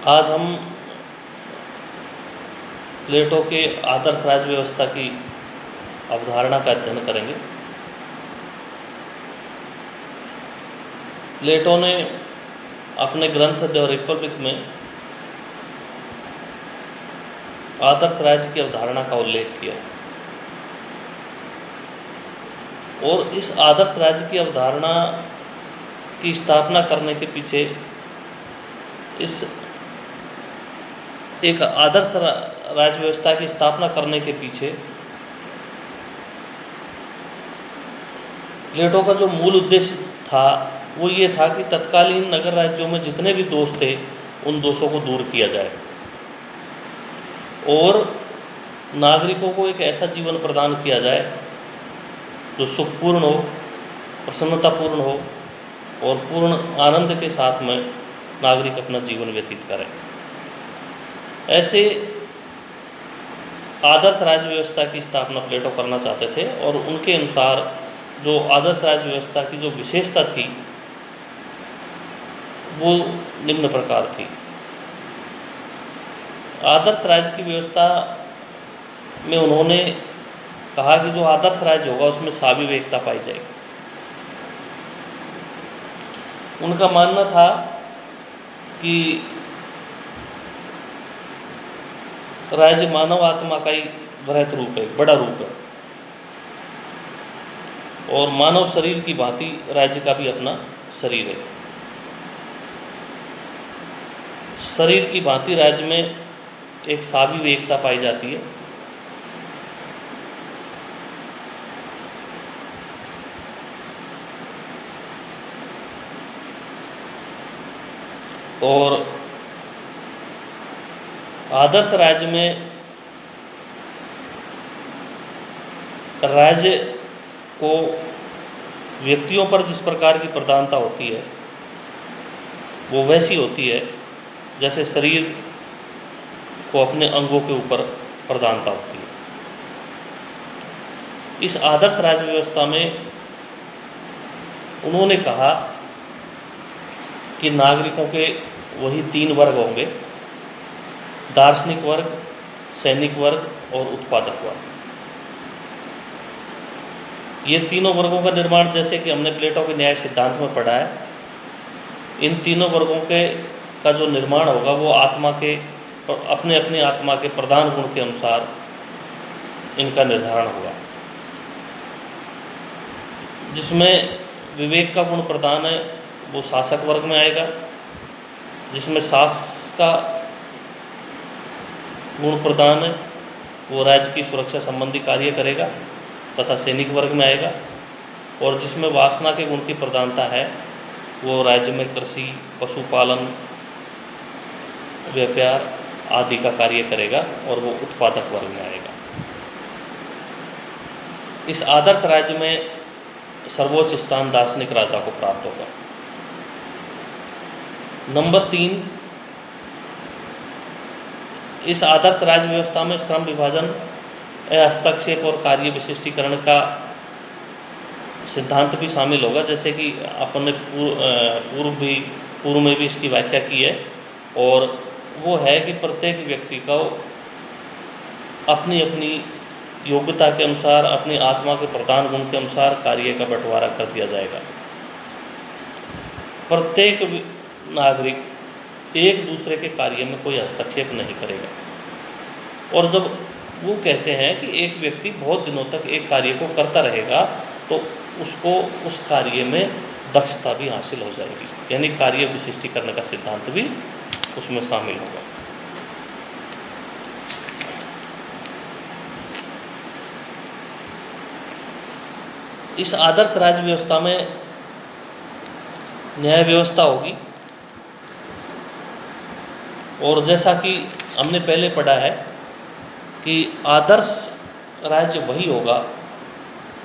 आज हम प्लेटो के आदर्श राज्य व्यवस्था की अवधारणा का अध्ययन करेंगे। प्लेटो ने अपने ग्रंथ द रिपब्लिक में आदर्श राज्य की अवधारणा का उल्लेख किया और इस आदर्श राज्य की अवधारणा की स्थापना करने के पीछे, इस एक आदर्श राज्य व्यवस्था की स्थापना करने के पीछे प्लेटो का जो मूल उद्देश्य था वो ये था कि तत्कालीन नगर राज्यों में जितने भी दोष थे उन दोषों को दूर किया जाए और नागरिकों को एक ऐसा जीवन प्रदान किया जाए जो सुखपूर्ण हो, प्रसन्नतापूर्ण हो और पूर्ण आनंद के साथ में नागरिक अपना जीवन व्यतीत करें। ऐसे आदर्श राज्य व्यवस्था की स्थापना प्लेटो करना चाहते थे और उनके अनुसार जो आदर्श राज्य व्यवस्था की जो विशेषता थी वो निम्न प्रकार थी। आदर्श राज्य की व्यवस्था में उन्होंने कहा कि जो आदर्श राज्य होगा उसमें सावी विवेकता पाई जाएगी। उनका मानना था कि राज्य मानव आत्मा का ही वृहत रूप है, बड़ा रूप है और मानव शरीर की भांति राज्य का भी अपना शरीर है। शरीर की भांति राज्य में एक सावी विवेकता पाई जाती है और आदर्श राज्य में राज्य को व्यक्तियों पर जिस प्रकार की प्रधानता होती है वो वैसी होती है जैसे शरीर को अपने अंगों के ऊपर प्रधानता होती है। इस आदर्श राज्य व्यवस्था में उन्होंने कहा कि नागरिकों के वही 3 वर्ग होंगे, दार्शनिक वर्ग, सैनिक वर्ग और उत्पादक वर्ग। ये तीनों वर्गों का निर्माण, जैसे कि हमने प्लेटो के न्याय सिद्धांत में पढ़ा है, इन तीनों वर्गों का जो निर्माण होगा वो आत्मा के अपने अपने आत्मा के प्रधान गुण के अनुसार इनका निर्धारण होगा। जिसमें विवेक का गुण प्रधान है वो शासक वर्ग में आएगा, जिसमें साहस का गुण प्रदान है वो राज्य की सुरक्षा संबंधी कार्य करेगा तथा सैनिक वर्ग में आएगा, और जिसमें वासना के गुण की प्रधानता है वो राज्य में कृषि, पशुपालन, व्यापार आदि का कार्य करेगा और वो उत्पादक वर्ग में आएगा। इस आदर्श राज्य में सर्वोच्च स्थान दार्शनिक राजा को प्राप्त होगा। नंबर 3, इस आदर्श राज्य व्यवस्था में श्रम विभाजन, हस्तक्षेप और कार्य विशिष्टीकरण का सिद्धांत भी शामिल होगा, जैसे कि अपन ने पूर्व में भी इसकी व्याख्या की है, और वो है कि प्रत्येक व्यक्ति को अपनी अपनी योग्यता के अनुसार, अपनी आत्मा के प्रधान गुण के अनुसार कार्य का बंटवारा कर दिया जाएगा। प्रत्येक नागरिक एक दूसरे के कार्य में कोई हस्तक्षेप नहीं करेगा। और जब वो कहते हैं कि एक व्यक्ति बहुत दिनों तक एक कार्य को करता रहेगा तो उसको उस कार्य में दक्षता भी हासिल हो जाएगी, यानी कार्य विशिष्टीकरण का सिद्धांत भी उसमें शामिल होगा। इस आदर्श राज्य व्यवस्था में न्याय व्यवस्था होगी, और जैसा कि हमने पहले पढ़ा है कि आदर्श राज्य वही होगा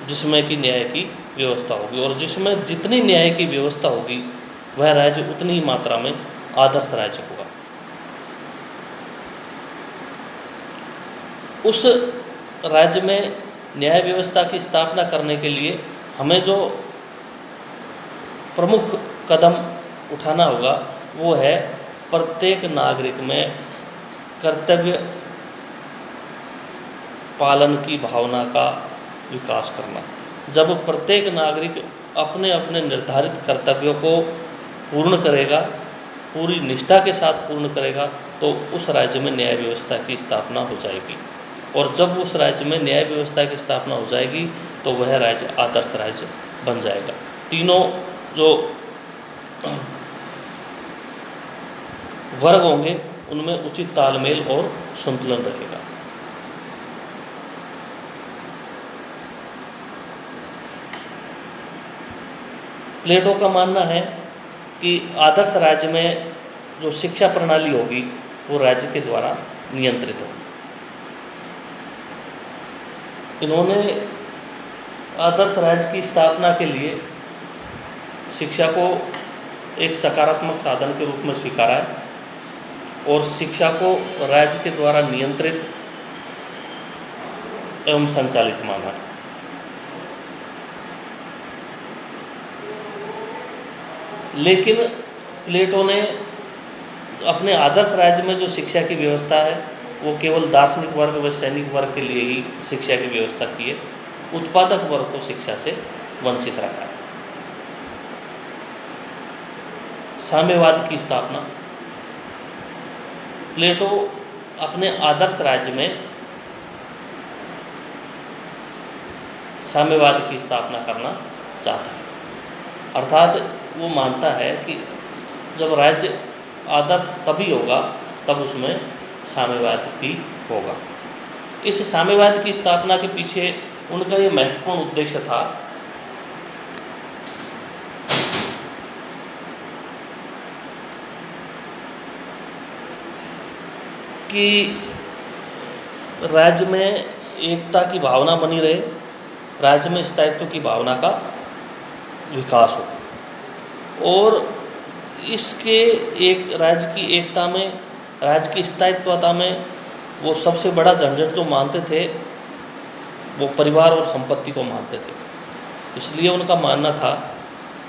जिसमें कि न्याय की व्यवस्था होगी, और जिसमें जितनी न्याय की व्यवस्था होगी वह राज्य उतनी ही मात्रा में आदर्श राज्य होगा। उस राज्य में न्याय व्यवस्था की स्थापना करने के लिए हमें जो प्रमुख कदम उठाना होगा वो है प्रत्येक नागरिक में कर्तव्य पालन की भावना का विकास करना। जब प्रत्येक नागरिक अपने अपने निर्धारित कर्तव्यों को पूर्ण करेगा, पूरी निष्ठा के साथ पूर्ण करेगा, तो उस राज्य में न्याय व्यवस्था की स्थापना हो जाएगी। और जब उस राज्य में न्याय व्यवस्था की स्थापना हो जाएगी तो वह राज्य आदर्श राज्य बन जाएगा। तीनों जो वर्ग होंगे उनमें उचित तालमेल और संतुलन रहेगा। प्लेटो का मानना है कि आदर्श राज्य में जो शिक्षा प्रणाली होगी वो राज्य के द्वारा नियंत्रित होगी। इन्होंने आदर्श राज्य की स्थापना के लिए शिक्षा को एक सकारात्मक साधन के रूप में स्वीकारा है और शिक्षा को राज्य के द्वारा नियंत्रित एवं संचालित माना है। लेकिन प्लेटो ने अपने आदर्श राज्य में जो शिक्षा की व्यवस्था है वो केवल दार्शनिक वर्ग व सैनिक वर्ग के लिए ही शिक्षा की व्यवस्था की है, उत्पादक वर्ग को शिक्षा से वंचित रखा है। साम्यवाद की स्थापना। प्लेटो अपने आदर्श राज्य में साम्यवाद की स्थापना करना चाहता है, अर्थात वो मानता है कि जब राज्य आदर्श तभी होगा तब उसमें साम्यवाद भी होगा। इस साम्यवाद की स्थापना के पीछे उनका ये महत्वपूर्ण उद्देश्य था कि राज्य में एकता की भावना बनी रहे, राज्य में स्थायित्व की भावना का विकास हो और इसके एक राज्य की एकता में, राज्य की स्थायित्वता में वो सबसे बड़ा झंझट जो मानते थे वो परिवार और संपत्ति को मानते थे। इसलिए उनका मानना था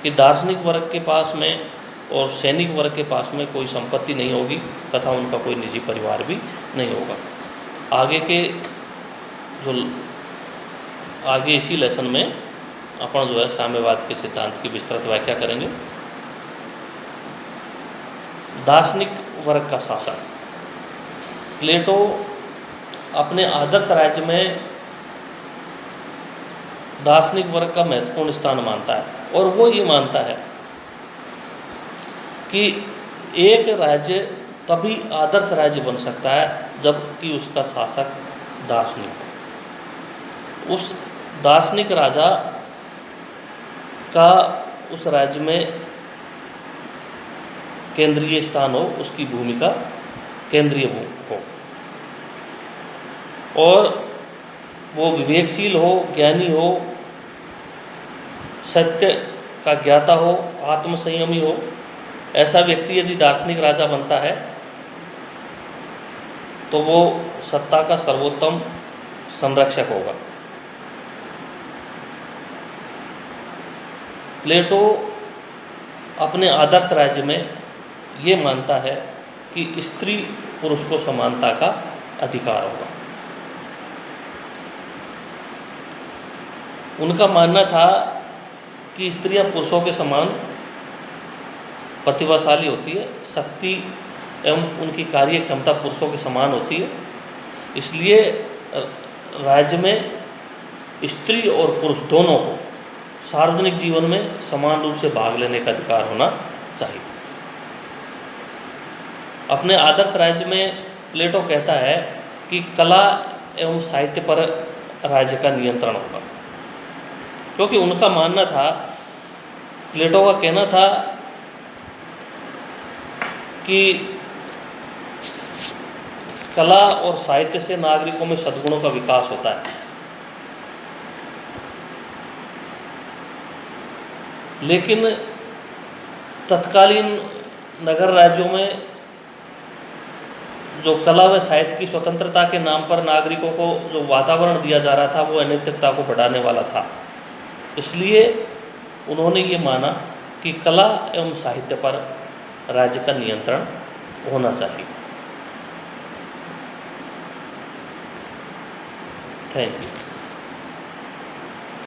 कि दार्शनिक वर्ग के पास में और सैनिक वर्ग के पास में कोई संपत्ति नहीं होगी तथा उनका कोई निजी परिवार भी नहीं होगा। आगे इसी लेसन में अपन जो है साम्यवाद के सिद्धांत की विस्तृत व्याख्या करेंगे। दार्शनिक वर्ग का शासन। प्लेटो अपने आदर्श राज्य में दार्शनिक वर्ग का महत्वपूर्ण स्थान मानता है और वो ये मानता है कि एक राज्य तभी आदर्श राज्य बन सकता है जबकि उसका शासक दार्शनिक हो। उस दार्शनिक राजा का उस राज्य में केंद्रीय स्थान हो, उसकी भूमिका केंद्रीय हो और वो विवेकशील हो, ज्ञानी हो, सत्य का ज्ञाता हो, आत्मसंयमी हो। ऐसा व्यक्ति यदि दार्शनिक राजा बनता है तो वो सत्ता का सर्वोत्तम संरक्षक होगा। प्लेटो अपने आदर्श राज्य में ये मानता है कि स्त्री पुरुष को समानता का अधिकार होगा। उनका मानना था कि स्त्रियां पुरुषों के समान प्रतिभाशाली होती है, शक्ति एवं उनकी कार्य क्षमता पुरुषों के समान होती है। इसलिए राज्य में स्त्री और पुरुष दोनों को सार्वजनिक जीवन में समान रूप से भाग लेने का अधिकार होना चाहिए। अपने आदर्श राज्य में प्लेटो कहता है कि कला एवं साहित्य पर राज्य का नियंत्रण होगा, क्योंकि उनका मानना था, प्लेटो का कहना था कि कला और साहित्य से नागरिकों में सद्गुणों का विकास होता है। लेकिन तत्कालीन नगर राज्यों में जो कला व साहित्य की स्वतंत्रता के नाम पर नागरिकों को जो वातावरण दिया जा रहा था वो अनैतिकता को बढ़ाने वाला था। इसलिए उन्होंने ये माना कि कला एवं साहित्य पर राज्य का नियंत्रण होना चाहिए। Thank you.